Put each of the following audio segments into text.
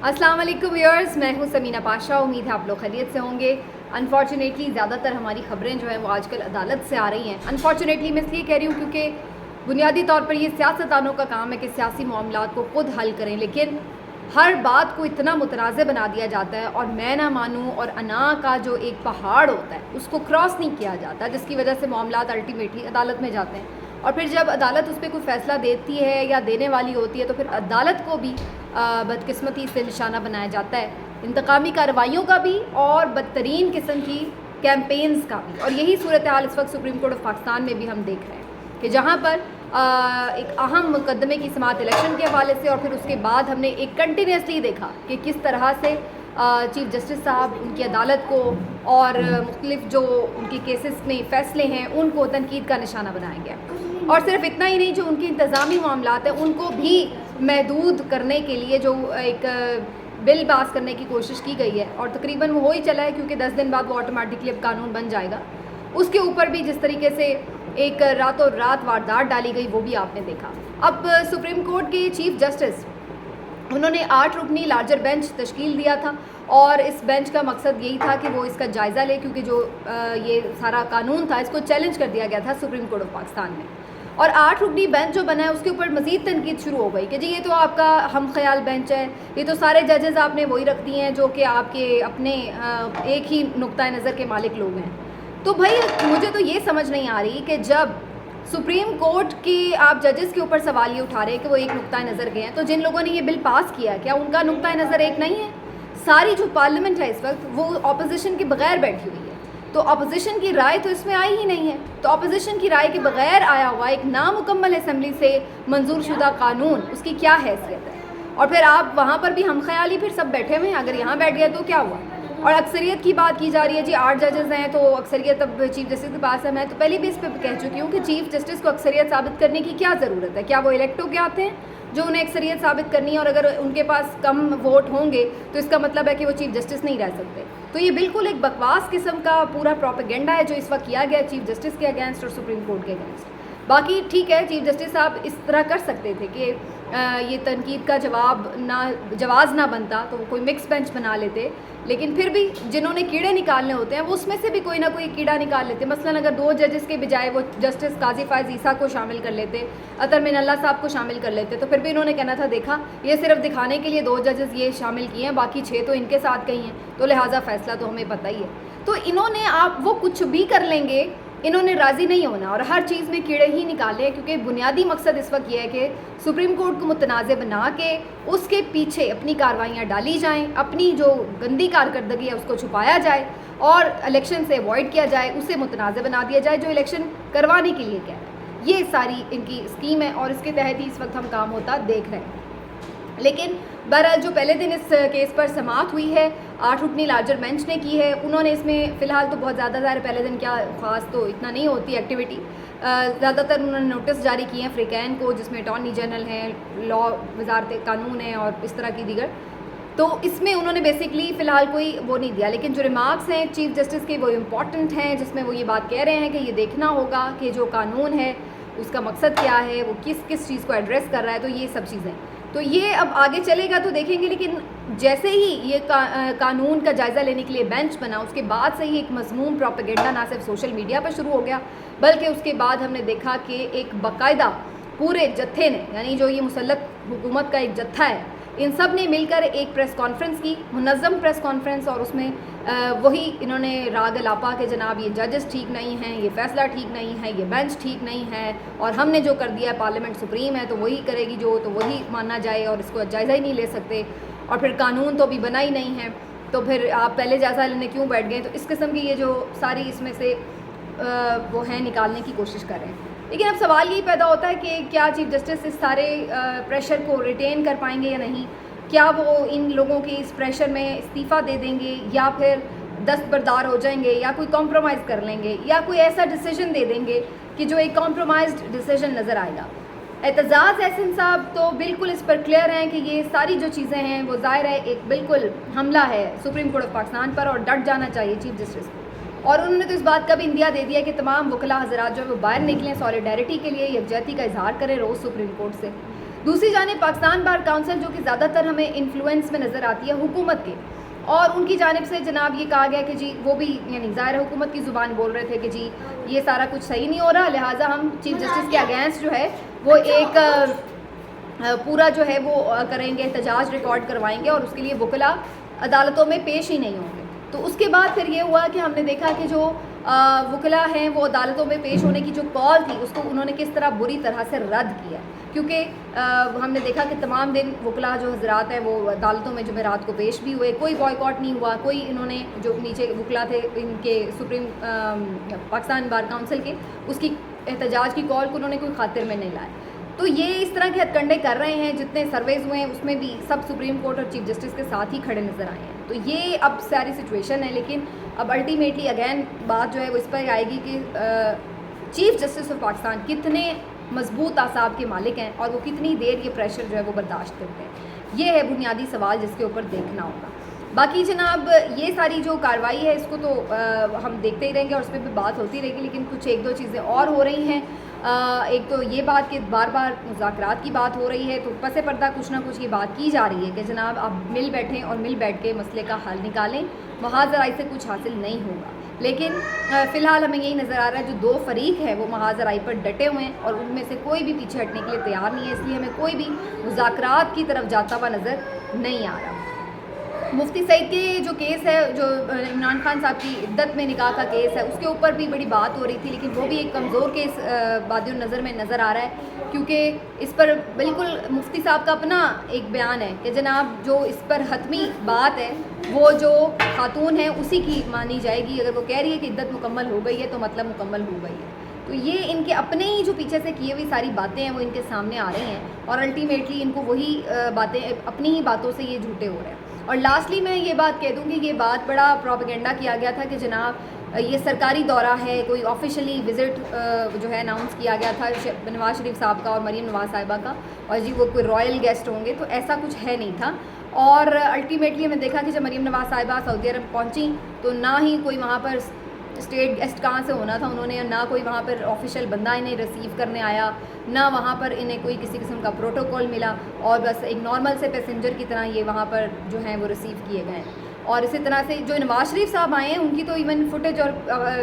अस्सलाम वालेकुम व्यूअर्स, मैं हूं समीना पाशा। उम्मीद है आप लोग खैरियत से होंगे। अनफॉर्चुनेटली ज़्यादातर हमारी खबरें जो हैं वो आजकल अदालत से आ रही हैं। अनफॉर्चुनेटली मैं इसलिए कह रही हूँ क्योंकि बुनियादी तौर पर ये सियासतदानों का काम है कि सियासी मामलात को खुद हल करें, लेकिन हर बात को इतना मुतनाज़ बना दिया जाता है और मैं ना मानूँ और अना का जो एक पहाड़ होता है उसको क्रॉस नहीं किया जाता, जिसकी वजह से मामलात अल्टीमेटली अदालत में जाते हैं। और फिर जब अदालत उस पर कोई फ़ैसला देती है या देने वाली होती है तो फिर अदालत को भी बदकिस्मती से निशाना बनाया जाता है, इंतकामी कार्रवाइयों का भी और बदतरीन किस्म की कैंपेन्स का भी। और यही सूरत हाल इस वक्त सुप्रीम कोर्ट ऑफ पाकिस्तान में भी हम देख रहे हैं कि जहाँ पर एक अहम मुकदमे की समाअत इलेक्शन के हवाले से और फिर उसके बाद हमने एक कंटिन्यूसली देखा कि किस तरह से चीफ जस्टिस साहब उनकी अदालत को और मुख्तलिफ जो उनके केसेस में फ़ैसले हैं उनको तनकीद का निशाना बनाया गया। और सिर्फ इतना ही नहीं, जो उनके इंतज़ामी मामलात हैं उनको भी महदूद करने के लिए जो एक बिल पास करने की कोशिश की गई है और तकरीबन वो हो ही चला है, क्योंकि 10 दिन बाद वो ऑटोमेटिकली अब कानून बन जाएगा। उसके ऊपर भी जिस तरीके से एक रातों रात वारदात डाली गई वो भी आपने देखा। अब सुप्रीम कोर्ट के चीफ जस्टिस उन्होंने 8 रुकनी लार्जर बेंच तश्कील दिया था और इस बेंच का मकसद यही था कि वो इसका जायज़ा ले, क्योंकि जो ये सारा कानून था इसको चैलेंज कर दिया गया था सुप्रीम कोर्ट ऑफ पाकिस्तान में। और 8 रुकनी बेंच जो बना है उसके ऊपर मज़ीद तनकीद शुरू हो गई कि जी ये तो आपका हम ख्याल बेंच है, ये तो सारे जजेस आपने वही रख दिए हैं जो कि आपके अपने एक ही नुक्ता नज़र के मालिक लोग हैं। तो भाई मुझे तो ये समझ नहीं आ रही कि जब सुप्रीम कोर्ट के आप जजेस के ऊपर सवाल ये उठा रहे हैं कि वो एक नुक्ता नज़र के हैं, तो जिन लोगों ने ये बिल पास किया क्या उनका नुक्ता नज़र एक नहीं है? सारी जो पार्लियामेंट है इस वक्त वो अपोजिशन के बगैर बैठी हुई है, तो अपोजिशन की राय तो इसमें आई ही नहीं है। तो अपोजिशन की राय के बगैर आया हुआ एक नामुकम्मल असम्बली से मंजूर शुदा कानून, उसकी क्या हैसियत है? और फिर आप वहाँ पर भी हम ख्याली फिर सब बैठे हुए हैं, अगर यहाँ बैठ गए तो क्या हुआ? और अक्सरियत की बात की जा रही है, जी 8 जजेस हैं तो अक्सरियत अब चीफ जस्टिस के पास है। मैं तो पहले भी इस पर कह चुकी हूँ कि चीफ जस्टिस को अक्सरियत साबित करने की क्या ज़रूरत है? क्या वो इलेक्ट होके आते हैं जो उन्हें अक्सरियत साबित करनी है? और अगर उनके पास कम वोट होंगे तो इसका मतलब है कि वो चीफ जस्टिस नहीं रह सकते। तो ये बिल्कुल एक बकवास किस्म का पूरा प्रोपेगेंडा है जो इस वक्त किया गया चीफ जस्टिस के अगेंस्ट और सुप्रीम कोर्ट के अगेंस्ट। बाकी ठीक है, चीफ जस्टिस साहब इस तरह कर सकते थे कि ये तनकीद का जवाज़ ना बनता तो वो कोई मिक्स बेंच बना लेते, लेकिन फिर भी जिन्होंने कीड़े निकालने होते हैं वो उसमें से भी कोई ना कोई कीड़ा निकाल लेते। मसलन अगर 2 जजेस के बजाय वो जस्टिस काजी फायज़ ईसा को शामिल कर लेते, अतर मिनल्ला साहब को शामिल कर लेते, तो फिर भी इन्होंने कहना था देखा ये सिर्फ दिखाने के लिए 2 जजेस ये शामिल किए हैं, बाकी 6 तो इनके साथ कहीं हैं, तो लिहाजा फ़ैसला तो हमें पता ही है। तो इन्होंने आप वो कुछ भी कर लेंगे, इन्होंने राज़ी नहीं होना और हर चीज़ में कीड़े ही निकाले, क्योंकि बुनियादी मकसद इस वक्त ये है कि सुप्रीम कोर्ट को मुतनाज़ बना के उसके पीछे अपनी कार्रवाइयाँ डाली जाएं, अपनी जो गंदी कारकर्दगी है उसको छुपाया जाए और इलेक्शन से अवॉइड किया जाए, उसे मुतनाज़ बना दिया जाए जो इलेक्शन करवाने के लिए कह रहे हैं। ये सारी इनकी स्कीम है और इसके तहत ही इस वक्त हम काम होता देख रहे हैं। लेकिन बहरहाल जो पहले दिन इस केस पर समाअत हुई है 8 रुकनी लार्जर बेंच ने की है, उन्होंने इसमें फ़िलहाल तो बहुत ज़्यादा पहले दिन क्या ख़ास तो इतना नहीं होती एक्टिविटी, ज़्यादातर उन्होंने नोटिस जारी किए हैं फ्रीकैन को, जिसमें अटॉर्नी जनरल हैं, लॉ वजारत कानून है और इस तरह की दीगर। तो इसमें उन्होंने बेसिकली फ़िलहाल कोई वो नहीं दिया, लेकिन जो रिमार्क्स हैं चीफ जस्टिस के वो इम्पॉर्टेंट हैं, जिसमें वो ये बात कह रहे हैं कि ये देखना होगा कि जो कानून है उसका मकसद क्या है, वो किस किस चीज़ को एड्रेस कर रहा है। तो ये सब चीज़ें तो ये अब आगे चलेगा तो देखेंगे, लेकिन जैसे ही ये कानून का जायज़ा लेने के लिए बेंच बना उसके बाद से ही एक मज़मूम प्रोपेगेंडा ना सिर्फ सोशल मीडिया पर शुरू हो गया, बल्कि उसके बाद हमने देखा कि एक बाकायदा पूरे जत्थे ने, यानी जो ये मुसल्लत हुकूमत का एक जत्था है, इन सब ने मिलकर एक प्रेस कॉन्फ्रेंस की, मुनज़्ज़म प्रेस कॉन्फ्रेंस, और उसमें वही इन्होंने राग लापा के जनाब ये जजेस ठीक नहीं हैं, ये फ़ैसला ठीक नहीं है, ये बेंच ठीक नहीं है और हमने जो कर दिया है पार्लियामेंट सुप्रीम है तो वही करेगी जो, तो वही मानना जाए और इसको जायज़ा ही नहीं ले सकते, और फिर कानून तो अभी बना ही नहीं है तो फिर आप पहले जायज़ा लेने क्यों बैठ गए? तो इस किस्म की ये जो सारी इसमें से वो हैं निकालने की कोशिश कर रहे हैं। लेकिन अब सवाल यही पैदा होता है कि क्या चीफ जस्टिस इस सारे प्रेशर को रिटेन कर पाएंगे या नहीं? क्या वो इन लोगों के इस प्रेशर में इस्तीफ़ा दे देंगे या फिर दस्तबरदार हो जाएंगे या कोई कॉम्प्रोमाइज़ कर लेंगे या कोई ऐसा डिसीजन दे देंगे कि जो एक कॉम्प्रोमाइज्ड डिसीजन नज़र आएगा? एतजाज़ एहसन साहब तो बिल्कुल इस पर क्लियर हैं कि ये सारी जो चीज़ें हैं वो ज़ाहिर है एक बिल्कुल हमला है सुप्रीम कोर्ट ऑफ पाकिस्तान पर और डट जाना चाहिए चीफ जस्टिस को। और उन्होंने तो इस बात का भी इंदिया दे दिया कि तमाम वकला हज़रात जो वो बाहर निकलें, सॉलिडारिटी के लिए यकजहती का इजहार करें रोज़ सुप्रीम कोर्ट से। دوسری جانب پاکستان بار کونسل جو کہ زیادہ تر ہمیں انفلوئنس میں نظر آتی ہے حکومت کے، اور ان کی جانب سے جناب یہ کہا گیا کہ جی وہ بھی یعنی ظاہر حکومت کی زبان بول رہے تھے کہ جی یہ سارا کچھ صحیح نہیں ہو رہا، لہٰذا ہم چیف جسٹس کے اگینسٹ جو ہے وہ ایک پورا جو ہے وہ کریں گے، احتجاج ریکارڈ کروائیں گے اور اس کے لیے وکلا عدالتوں میں پیش ہی نہیں ہوں گے۔ تو اس کے بعد پھر یہ ہوا کہ ہم نے دیکھا کہ جو وکلا ہیں وہ عدالتوں میں پیش ہونے کی جو کال تھی اس کو انہوں نے کس طرح بری طرح سے رد کیا، کیونکہ ہم نے دیکھا کہ تمام دن وکلا جو حضرات ہیں وہ عدالتوں میں جمعرات کو پیش بھی ہوئے، کوئی بائیکاٹ نہیں ہوا، کوئی انہوں نے جو نیچے وکلا تھے ان کے سپریم پاکستان بار کونسل کے اس کی احتجاج کی کال کو انہوں نے کوئی خاطر میں نہیں لائے۔ تو یہ اس طرح کے ہتھ کنڈے کر رہے ہیں، جتنے سرویز ہوئے ہیں اس میں بھی سب سپریم کورٹ اور چیف جسٹس کے ساتھ ہی کھڑے نظر آئے ہیں۔ تو یہ اب ساری سچویشن ہے، لیکن اب الٹیمیٹلی اگین بات جو ہے وہ اس پر آئے گی کہ چیف جسٹس آف پاکستان کتنے مضبوط اعصاب کے مالک ہیں اور وہ کتنی دیر یہ پریشر جو ہے وہ برداشت کرتے ہیں، یہ ہے بنیادی سوال جس کے اوپر دیکھنا ہوگا۔ باقی جناب یہ ساری جو کارروائی ہے اس کو تو ہم دیکھتے ہی رہیں گے اور اس پہ بھی بات ہوتی رہے گی، لیکن کچھ ایک دو چیزیں اور ہو رہی ہیں۔ ایک تو یہ بات کہ بار بار مذاکرات کی بات ہو رہی ہے، تو پس پردہ کچھ نہ کچھ یہ بات کی جا رہی ہے کہ جناب آپ مل بیٹھیں اور مل بیٹھ کے مسئلے کا حل نکالیں، محاذ آرائی سے کچھ حاصل نہیں ہوگا۔ لیکن فی الحال ہمیں یہی نظر آ رہا ہے جو دو فریق ہیں وہ محاذ آرائی پر ڈٹے ہوئے ہیں اور ان میں سے کوئی بھی پیچھے ہٹنے کے لیے تیار نہیں ہے، اس لیے ہمیں کوئی بھی مذاکرات کی طرف جاتا ہوا نظر نہیں آ رہا۔ مفتی سعید کے جو کیس ہے، جو عمران خان صاحب کی عدت میں نکاح کا کیس ہے، اس کے اوپر بھی بڑی بات ہو رہی تھی، لیکن وہ بھی ایک کمزور کیس بادی النظر میں نظر آ رہا ہے، کیونکہ اس پر بالکل مفتی صاحب کا اپنا ایک بیان ہے کہ جناب جو اس پر حتمی بات ہے وہ جو خاتون ہے اسی کی مانی جائے گی، اگر وہ کہہ رہی ہے کہ عدت مکمل ہو گئی ہے تو مطلب مکمل ہو گئی ہے۔ تو یہ ان کے اپنے ہی جو پیچھے سے کیے ہوئی ساری باتیں ہیں وہ ان کے سامنے آ رہی ہیں اور الٹیمیٹلی ان کو وہی باتیں اپنی ہی باتوں سے یہ جھوٹے ہو رہے ہیں۔ اور لاسٹلی میں یہ بات کہہ دوں کہ یہ بات بڑا پروپیگنڈا کیا گیا تھا کہ جناب یہ سرکاری دورہ ہے، کوئی آفیشلی وزٹ جو ہے اناؤنس کیا گیا تھا نواز شریف صاحب کا اور مریم نواز صاحبہ کا، اور جی وہ کوئی رائل گیسٹ ہوں گے، تو ایسا کچھ ہے نہیں تھا۔ اور الٹیمیٹلی ہم نے دیکھا کہ جب مریم نواز صاحبہ سعودی عرب پہنچیں تو نہ ہی کوئی وہاں پر اسٹیٹ گیسٹ کہاں سے ہونا تھا انہوں نے، نہ کوئی وہاں پر آفیشیل بندہ انہیں ریسیو کرنے آیا، نہ وہاں پر انہیں کوئی کسی قسم کا پروٹوکول ملا، اور بس ایک نارمل سے پیسنجر کی طرح یہ وہاں پر جو ہیں وہ ریسیو کیے گئے۔ اور اسی طرح سے جو نواز شریف صاحب آئے ہیں ان کی تو ایون فوٹیج اور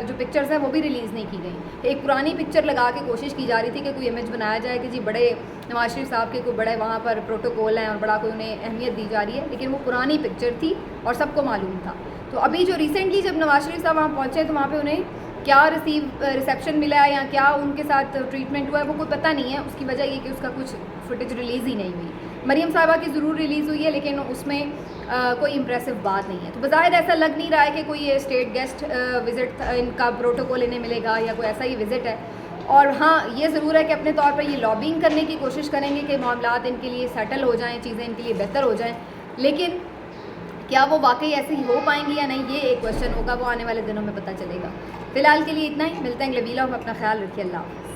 جو پکچرز ہیں وہ بھی ریلیز نہیں کی گئیں۔ ایک پرانی پکچر لگا کے کوشش کی جا رہی تھی کہ کوئی امیج بنایا جائے کہ جی بڑے نواز شریف صاحب کے کوئی بڑے وہاں پر پروٹوکول ہیں اور بڑا کوئی انہیں اہمیت دی جا رہی ہے، لیکن وہ پرانی پکچر تھی اور سب کو معلوم تھا۔ تو ابھی جو ریسنٹلی جب نواز شریف صاحب وہاں پہنچے تو وہاں پہ انہیں کیا ریسیپشن ملا ہے یا کیا ان کے ساتھ ٹریٹمنٹ ہوا ہے وہ کوئی پتہ نہیں ہے، اس کی وجہ یہ کہ اس کا کچھ فوٹیج ریلیز ہی نہیں ہوئی۔ مریم صاحبہ کی ضرور ریلیز ہوئی ہے لیکن اس میں کوئی امپریسو بات نہیں ہے، تو بظاہر ایسا لگ نہیں رہا ہے کہ کوئی یہ اسٹیٹ گیسٹ وزٹ ان کا پروٹوکول انہیں ملے گا یا کوئی ایسا ہی وزٹ ہے۔ اور ہاں یہ ضرور ہے کہ اپنے طور پر یہ لابنگ کرنے کی کوشش کریں گے کہ معاملات ان کے لیے سیٹل ہو جائیں، چیزیں ان کے لیے بہتر ہو جائیں، لیکن کیا وہ واقعی ایسے ہی ہو پائیں گی یا نہیں یہ ایک کوشچن ہوگا، وہ آنے والے دنوں میں پتہ چلے گا۔ فی الحال کے لیے اتنا ہی، ملتے ہیں اگلے ویلاگ میں، اپنا خیال رکھیے، اللہ حافظ۔